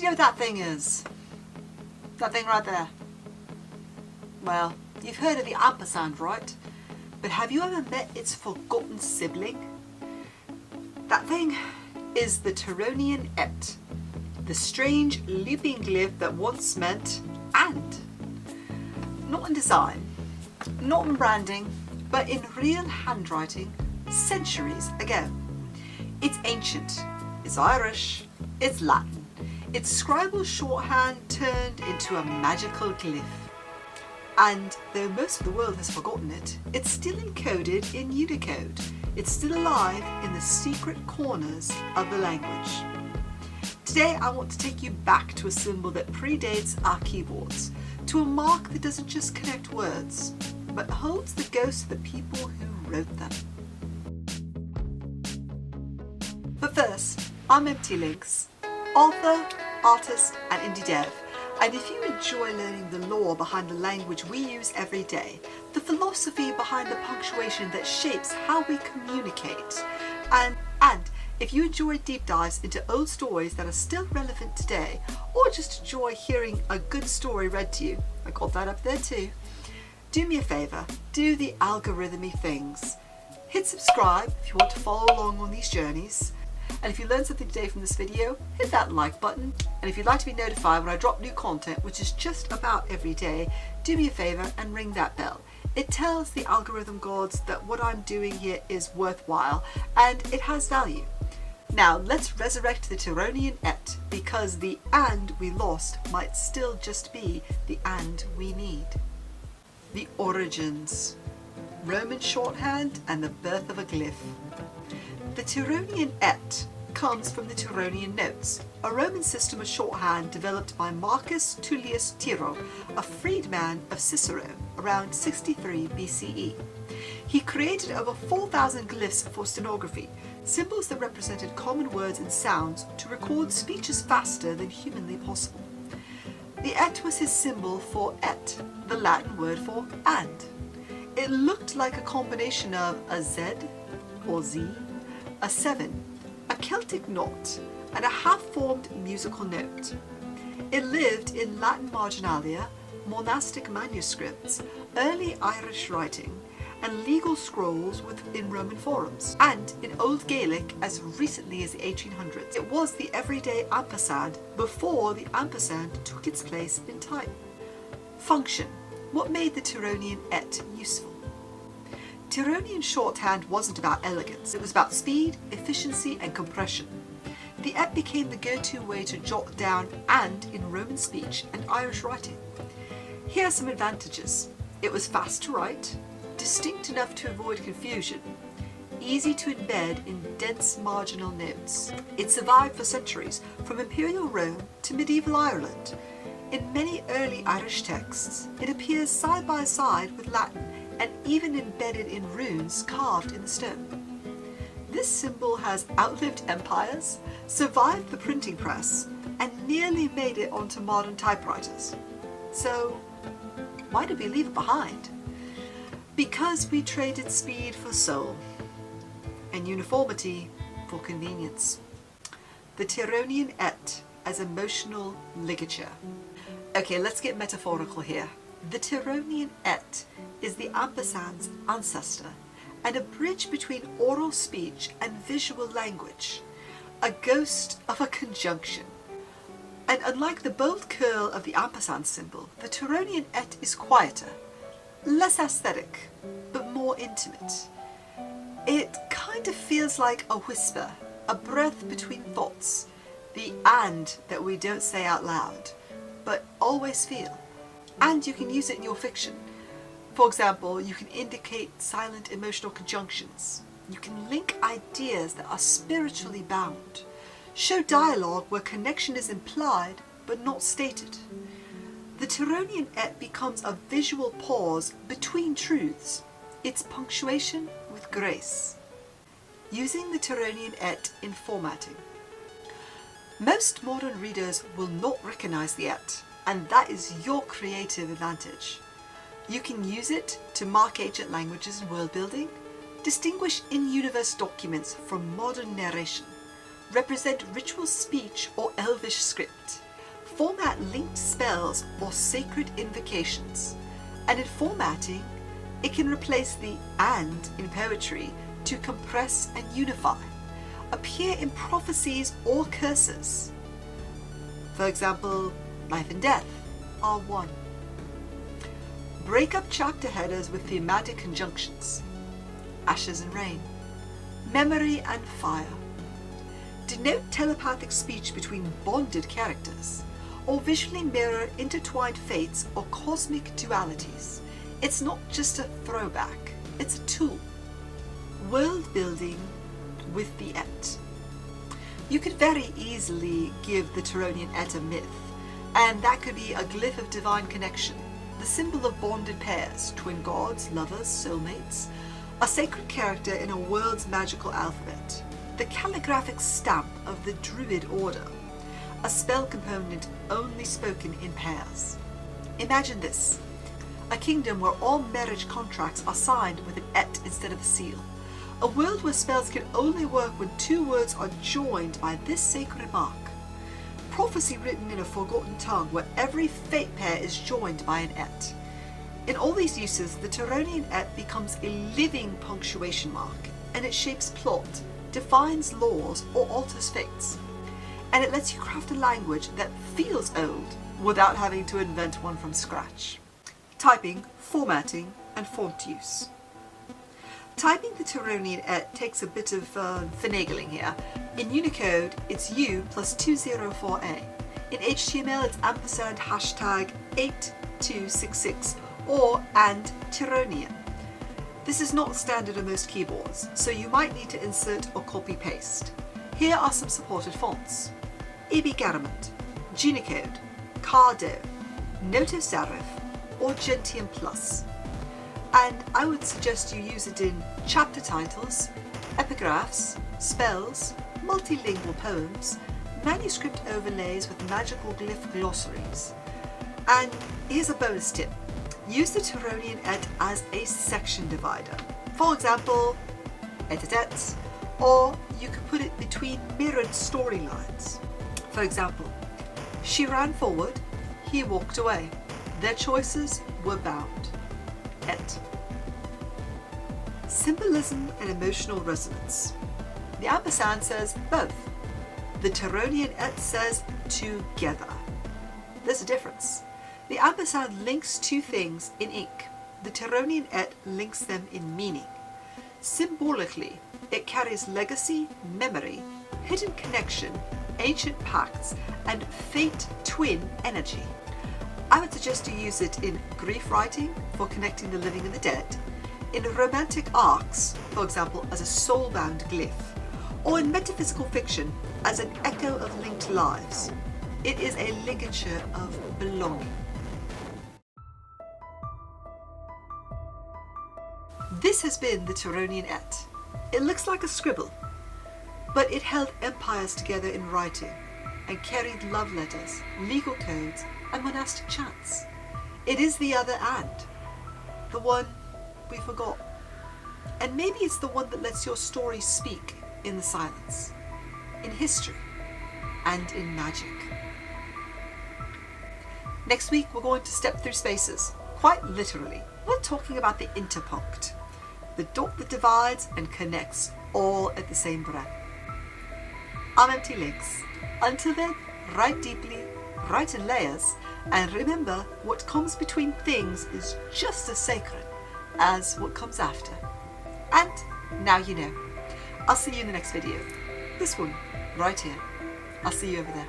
you know what that thing is? That thing right there. Well, you've heard of the ampersand, right? But have you ever met its forgotten sibling? That thing is the Tironian Et, the strange looping glyph that once meant and. Not in design, not in branding, but in real handwriting centuries ago. It's ancient, it's Irish, it's Latin, it's scribal shorthand turned into a magical glyph. And though most of the world has forgotten it, it's still encoded in Unicode. It's still alive in the secret corners of the language. Today I want to take you back to a symbol that predates our keyboards, to a mark that doesn't just connect words, but holds the ghosts of the people who wrote them. But first, I'm Empty Lynx, author, artist and indie dev. And if you enjoy learning the lore behind the language we use every day, the philosophy behind the punctuation that shapes how we communicate, and if you enjoy deep dives into old stories that are still relevant today, or just enjoy hearing a good story read to you, I got that up there too, do me a favour, do the algorithmy things. Hit subscribe if you want to follow along on these journeys. And if you learned something today from this video, hit that like button. And if you'd like to be notified when I drop new content, which is just about every day, do me a favour and ring that bell. It tells the algorithm gods that what I'm doing here is worthwhile and it has value. Now let's resurrect the Tironian Et, because the and we lost might still just be the and we need. The origins, Roman shorthand and the birth of a glyph. The Tironian Et comes from the Tironian notes, a Roman system of shorthand developed by Marcus Tullius Tiro, a freedman of Cicero, around 63 BCE. He created over 4,000 glyphs for stenography, symbols that represented common words and sounds to record speeches faster than humanly possible. The Et was his symbol for et, the Latin word for and. It looked like a combination of a Z or Z, a 7, a Celtic knot, and a half-formed musical note. It lived in Latin marginalia, monastic manuscripts, early Irish writing, and legal scrolls within Roman forums, and in Old Gaelic as recently as the 1800s. It was the everyday ampersand before the ampersand took its place in type. Function. What made the Tironian Et useful? Tironian shorthand wasn't about elegance, it was about speed, efficiency and compression. The Et became the go-to way to jot down and in Roman speech and Irish writing. Here are some advantages. It was fast to write, distinct enough to avoid confusion, easy to embed in dense marginal notes. It survived for centuries, from Imperial Rome to medieval Ireland. In many early Irish texts, it appears side by side with Latin and even embedded in runes carved in the stone. This symbol has outlived empires, survived the printing press, and nearly made it onto modern typewriters. So, why did we leave it behind? Because we traded speed for soul, and uniformity for convenience. The Tironian Et as emotional ligature. Okay, let's get metaphorical here. The Tironian Et is the ampersand's ancestor and a bridge between oral speech and visual language, a ghost of a conjunction. And unlike the bold curl of the ampersand symbol, the Tironian Et is quieter, less aesthetic, but more intimate. It kind of feels like a whisper, a breath between thoughts, the and that we don't say out loud, but always feel. And you can use it in your fiction. For example, you can indicate silent emotional conjunctions. You can link ideas that are spiritually bound. Show dialogue where connection is implied but not stated. The Tironian Et becomes a visual pause between truths. It's punctuation with grace. Using the Tironian Et in formatting. Most modern readers will not recognize the Et, and that is your creative advantage. You can use it to mark ancient languages and world building, distinguish in-universe documents from modern narration, represent ritual speech or elvish script, format linked spells or sacred invocations, and in formatting, it can replace the "and" in poetry to compress and unify, appear in prophecies or curses. For example, life and death are one. Break up chapter headers with thematic conjunctions. Ashes and rain. Memory and fire. Denote telepathic speech between bonded characters, or visually mirror intertwined fates or cosmic dualities. It's not just a throwback, it's a tool. World building with the Et. You could very easily give the Tironian Et a myth, and that could be a glyph of divine connection, the symbol of bonded pairs, twin gods, lovers, soulmates, a sacred character in a world's magical alphabet, the calligraphic stamp of the Druid order, a spell component only spoken in pairs. Imagine this: a kingdom where all marriage contracts are signed with an Et instead of a seal. A world where spells can only work when two words are joined by this sacred mark. Prophecy written in a forgotten tongue where every fate pair is joined by an Et. In all these uses, the Tironian Et becomes a living punctuation mark, and it shapes plot, defines laws, or alters fates. And it lets you craft a language that feels old without having to invent one from scratch. Typing, formatting, and font use. Typing the Tironian Et takes a bit of finagling here. In Unicode, it's U plus 204A. In HTML, it's ampersand hashtag 8266 or and Tironian. This is not standard on most keyboards, so you might need to insert or copy paste. Here are some supported fonts: AB Garamond, Unicode, Cardo, Noto Serif, or Gentium Plus. And I would suggest you use it in chapter titles, epigraphs, spells, multilingual poems, manuscript overlays with magical glyph glossaries. And here's a bonus tip: use the Tironian Et as a section divider. For example, et-a-tets, or you could put it between mirrored storylines. For example, she ran forward, he walked away. Their choices were bound. Et. Symbolism and emotional resonance. The ampersand says both. The Tironian Et says together. There's a difference. The ampersand links two things in ink. The Tironian Et links them in meaning. Symbolically, it carries legacy, memory, hidden connection, ancient pacts, and fate twin energy. I would suggest you use it in grief writing for connecting the living and the dead, in romantic arcs, for example as a soul-bound glyph, or in metaphysical fiction as an echo of linked lives. It is a ligature of belonging. This has been the Tironian Et. It looks like a scribble, but it held empires together in writing and carried love letters, legal codes, and monastic chants. It is the other and, the one we forgot. And maybe it's the one that lets your story speak in the silence, in history, and in magic. Next week we're going to step through spaces, quite literally. We're talking about the interpunct, the dot that divides and connects all at the same breath. I'm Empty Lynx. Until then, write deeply, write in layers, and remember, what comes between things is just as sacred as what comes after. And now you know. I'll see you in the next video. This one, right here. I'll see you over there.